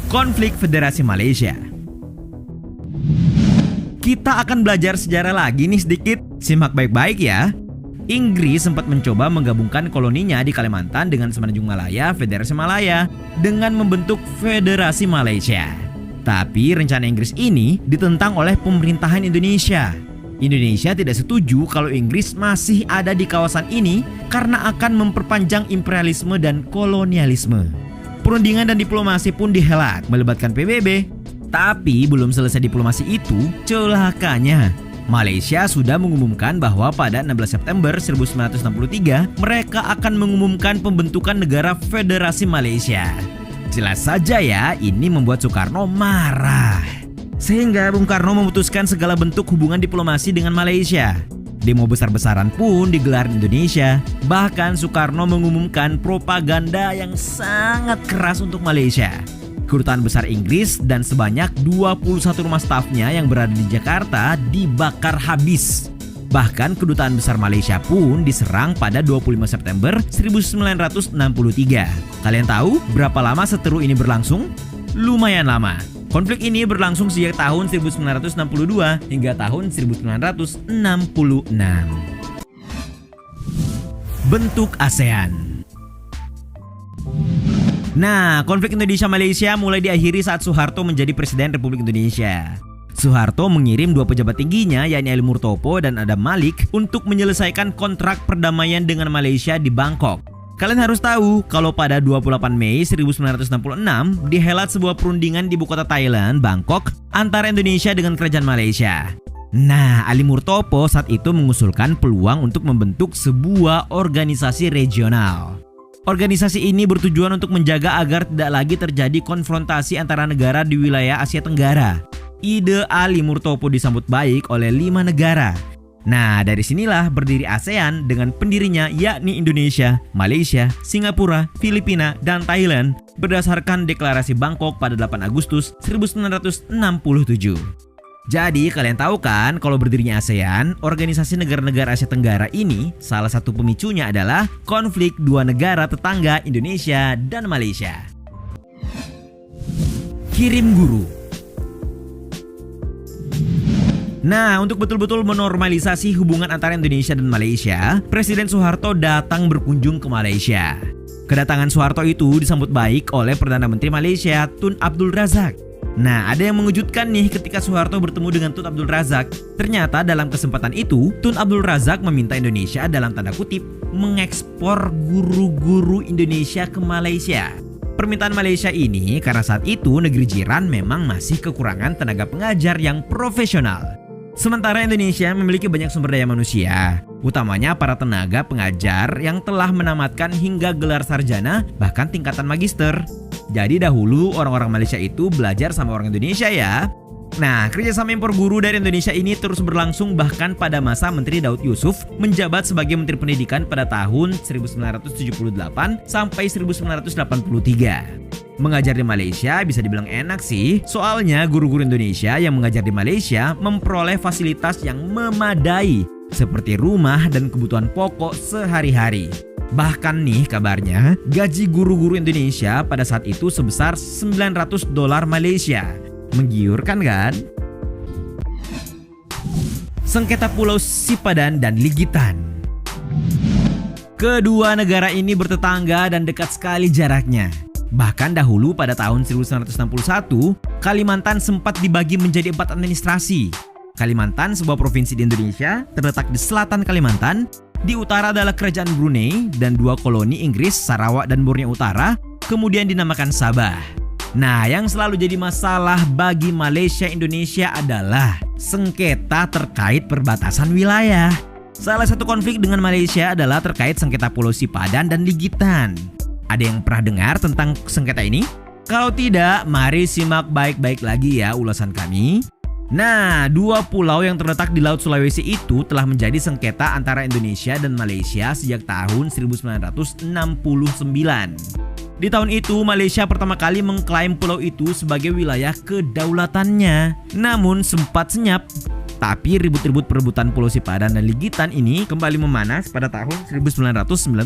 Konflik Federasi Malaysia. Kita akan belajar sejarah lagi nih sedikit, simak baik-baik ya. Inggris sempat mencoba menggabungkan koloninya di Kalimantan dengan Semenanjung Malaya, Federasi Malaya, dengan membentuk Federasi Malaysia. Tapi rencana Inggris ini ditentang oleh pemerintahan Indonesia. Indonesia tidak setuju kalau Inggris masih ada di kawasan ini karena akan memperpanjang imperialisme dan kolonialisme. Perundingan dan diplomasi pun dihelat melibatkan PBB. Tapi belum selesai diplomasi itu, celakanya Malaysia sudah mengumumkan bahwa pada 16 September 1963 mereka akan mengumumkan pembentukan negara Federasi Malaysia. Jelas saja ya, ini membuat Soekarno marah. Sehingga Bung Karno memutuskan segala bentuk hubungan diplomasi dengan Malaysia. Demo besar-besaran pun digelar di Indonesia. Bahkan Soekarno mengumumkan propaganda yang sangat keras untuk Malaysia. Kedutaan besar Inggris dan sebanyak 21 rumah stafnya yang berada di Jakarta dibakar habis. Bahkan kedutaan besar Malaysia pun diserang pada 25 September 1963. Kalian tahu berapa lama seteru ini berlangsung? Lumayan lama. Konflik ini berlangsung sejak tahun 1962 hingga tahun 1966. Bentuk ASEAN. Nah, konflik Indonesia-Malaysia mulai diakhiri saat Soeharto menjadi Presiden Republik Indonesia. Soeharto mengirim dua pejabat tingginya, yakni Ali Murtopo dan Adam Malik, untuk menyelesaikan kontrak perdamaian dengan Malaysia di Bangkok. Kalian harus tahu kalau pada 28 Mei 1966 dihelat sebuah perundingan di ibukota Thailand, Bangkok, antara Indonesia dengan Kerajaan Malaysia. Nah, Ali Murtopo saat itu mengusulkan peluang untuk membentuk sebuah organisasi regional. Organisasi ini bertujuan untuk menjaga agar tidak lagi terjadi konfrontasi antara negara di wilayah Asia Tenggara. Ide Ali Murtopo disambut baik oleh 5 negara. Nah, dari sinilah berdiri ASEAN dengan pendirinya yakni Indonesia, Malaysia, Singapura, Filipina, dan Thailand berdasarkan Deklarasi Bangkok pada 8 Agustus 1967. Jadi kalian tahu kan kalau berdirinya ASEAN, organisasi negara-negara Asia Tenggara ini salah satu pemicunya adalah konflik dua negara tetangga Indonesia dan Malaysia. Kirim guru. Nah, untuk betul-betul menormalisasi hubungan antara Indonesia dan Malaysia, Presiden Soeharto datang berkunjung ke Malaysia. Kedatangan Soeharto itu disambut baik oleh Perdana Menteri Malaysia Tun Abdul Razak. Nah, ada yang mengejutkan nih ketika Soeharto bertemu dengan Tun Abdul Razak. Ternyata dalam kesempatan itu, Tun Abdul Razak meminta Indonesia dalam tanda kutip mengekspor guru-guru Indonesia ke Malaysia. Permintaan Malaysia ini karena saat itu negeri jiran memang masih kekurangan tenaga pengajar yang profesional. Sementara Indonesia memiliki banyak sumber daya manusia, utamanya para tenaga pengajar yang telah menamatkan hingga gelar sarjana bahkan tingkatan magister. Jadi dahulu orang-orang Malaysia itu belajar sama orang Indonesia ya. Nah, kerjasama impor guru dari Indonesia ini terus berlangsung bahkan pada masa Menteri Daud Yusuf menjabat sebagai Menteri Pendidikan pada tahun 1978 sampai 1983. Mengajar di Malaysia bisa dibilang enak sih, soalnya guru-guru Indonesia yang mengajar di Malaysia memperoleh fasilitas yang memadai seperti rumah dan kebutuhan pokok sehari-hari. Bahkan nih kabarnya, gaji guru-guru Indonesia pada saat itu sebesar $900 Malaysia. Menggiurkan kan? Sengketa Pulau Sipadan dan Ligitan. Kedua negara ini bertetangga dan dekat sekali jaraknya. Bahkan dahulu pada tahun 1961, Kalimantan sempat dibagi menjadi 4 administrasi. Kalimantan, sebuah provinsi di Indonesia, terletak di selatan Kalimantan. Di utara adalah Kerajaan Brunei dan 2 koloni Inggris, Sarawak dan Borneo Utara, kemudian dinamakan Sabah. Nah, yang selalu jadi masalah bagi Malaysia Indonesia adalah sengketa terkait perbatasan wilayah. Salah satu konflik dengan Malaysia adalah terkait sengketa Pulau Sipadan dan Ligitan. Ada yang pernah dengar tentang sengketa ini? Kalau tidak, mari simak baik-baik lagi ya ulasan kami. Nah, 2 pulau yang terletak di Laut Sulawesi itu telah menjadi sengketa antara Indonesia dan Malaysia sejak tahun 1969. Di tahun itu, Malaysia pertama kali mengklaim pulau itu sebagai wilayah kedaulatannya. Namun sempat senyap Tapi ribut-ribut perebutan Pulau Sipadan dan Ligitan ini kembali memanas pada tahun 1991.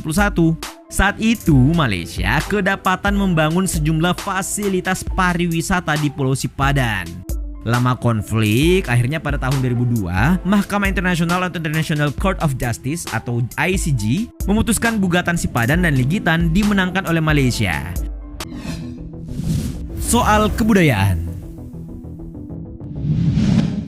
Saat itu Malaysia kedapatan membangun sejumlah fasilitas pariwisata di Pulau Sipadan. Lama konflik, akhirnya pada tahun 2002, Mahkamah Internasional atau International Court of Justice atau ICJ memutuskan gugatan Sipadan dan Ligitan dimenangkan oleh Malaysia. Soal kebudayaan,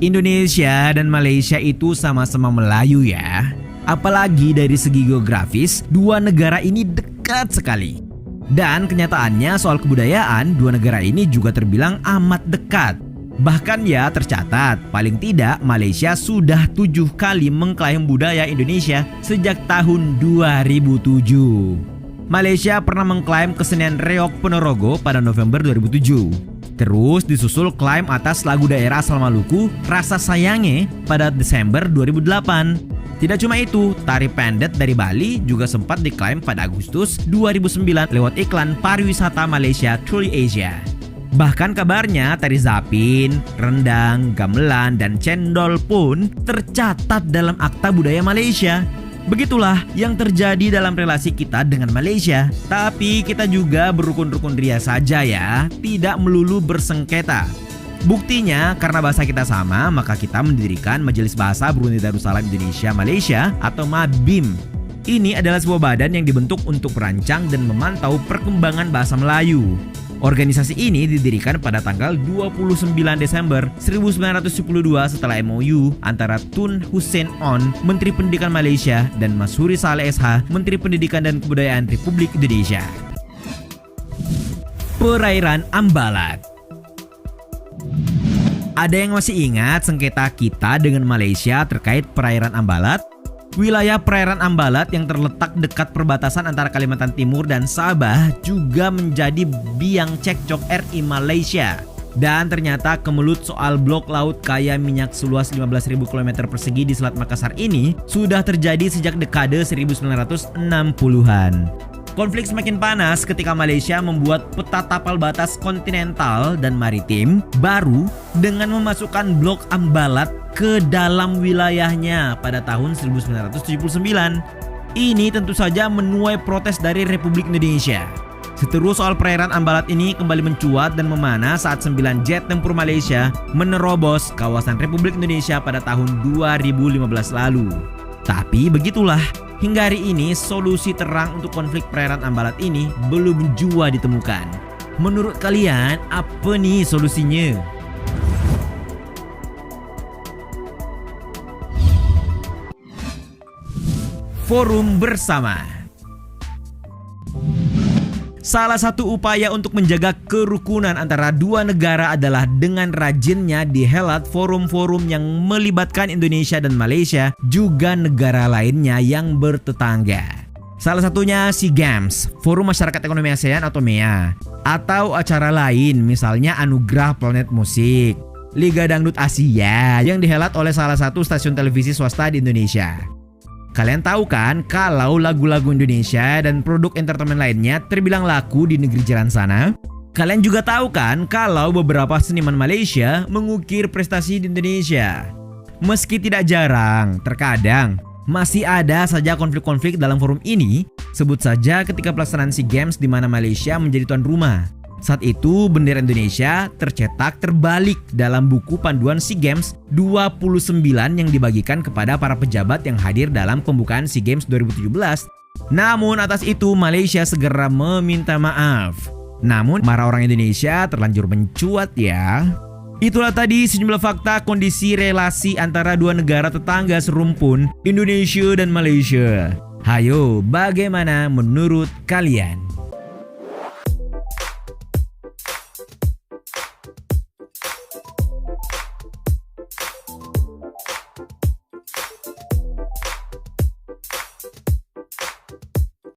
Indonesia dan Malaysia itu sama-sama Melayu ya. Apalagi dari segi geografis, dua negara ini dekat sekali. Dan kenyataannya soal kebudayaan, dua negara ini juga terbilang amat dekat. Bahkan ya tercatat, paling tidak Malaysia sudah 7 kali mengklaim budaya Indonesia sejak tahun 2007. Malaysia pernah mengklaim kesenian Reok Ponorogo pada November 2007. Terus disusul klaim atas lagu daerah asal Maluku Rasa Sayange pada Desember 2008. Tidak cuma itu, tari pendet dari Bali juga sempat diklaim pada Agustus 2009 lewat iklan pariwisata Malaysia Truly Asia. Bahkan kabarnya tari zapin, rendang, gamelan, dan cendol pun tercatat dalam Akta Budaya Malaysia. Begitulah yang terjadi dalam relasi kita dengan Malaysia. Tapi kita juga berukun-rukun ria saja ya, tidak melulu bersengketa. Buktinya karena bahasa kita sama, maka kita mendirikan Majelis Bahasa Brunei Darussalam Indonesia Malaysia atau MABIM. Ini adalah sebuah badan yang dibentuk untuk merancang dan memantau perkembangan bahasa Melayu. Organisasi ini didirikan pada tanggal 29 Desember 1972 setelah MOU antara Tun Hussein On, Menteri Pendidikan Malaysia, dan Masuri Saleh SH, Menteri Pendidikan dan Kebudayaan Republik Indonesia. Perairan Ambalat. Ada yang masih ingat sengketa kita dengan Malaysia terkait perairan Ambalat? Wilayah perairan Ambalat yang terletak dekat perbatasan antara Kalimantan Timur dan Sabah juga menjadi biang cekcok RI Malaysia. Dan ternyata kemelut soal blok laut kaya minyak seluas 15.000 km persegi di Selat Makassar ini sudah terjadi sejak dekade 1960-an. Konflik semakin panas ketika Malaysia membuat peta tapal batas kontinental dan maritim baru dengan memasukkan blok Ambalat ke dalam wilayahnya pada tahun 1979. Ini tentu saja menuai protes dari Republik Indonesia. Seteru soal perairan Ambalat ini kembali mencuat dan memanas saat 9 jet tempur Malaysia menerobos kawasan Republik Indonesia pada tahun 2015 lalu. Tapi begitulah, hingga hari ini solusi terang untuk konflik perairan Ambalat ini belum jua ditemukan. Menurut kalian, apa nih solusinya? Forum bersama. Salah satu upaya untuk menjaga kerukunan antara dua negara adalah dengan rajinnya dihelat forum-forum yang melibatkan Indonesia dan Malaysia, juga negara lainnya yang bertetangga. Salah satunya SEA Games, Forum Masyarakat Ekonomi ASEAN atau MEA, atau acara lain misalnya Anugerah Planet Musik, Liga Dangdut Asia yang dihelat oleh salah satu stasiun televisi swasta di Indonesia. Kalian tahu kan kalau lagu-lagu Indonesia dan produk entertainment lainnya terbilang laku di negeri jiran sana? Kalian juga tahu kan kalau beberapa seniman Malaysia mengukir prestasi di Indonesia? Meski tidak jarang, terkadang masih ada saja konflik-konflik dalam forum ini. Sebut saja ketika pelaksanaan SEA Games di mana Malaysia menjadi tuan rumah. Saat itu bendera Indonesia tercetak terbalik dalam buku panduan SEA Games 29 yang dibagikan kepada para pejabat yang hadir dalam pembukaan SEA Games 2017. Namun atas itu Malaysia segera meminta maaf. Namun marah orang Indonesia terlanjur mencuat ya. Itulah tadi sejumlah fakta kondisi relasi antara dua negara tetangga serumpun, Indonesia dan Malaysia. Hayo, bagaimana menurut kalian?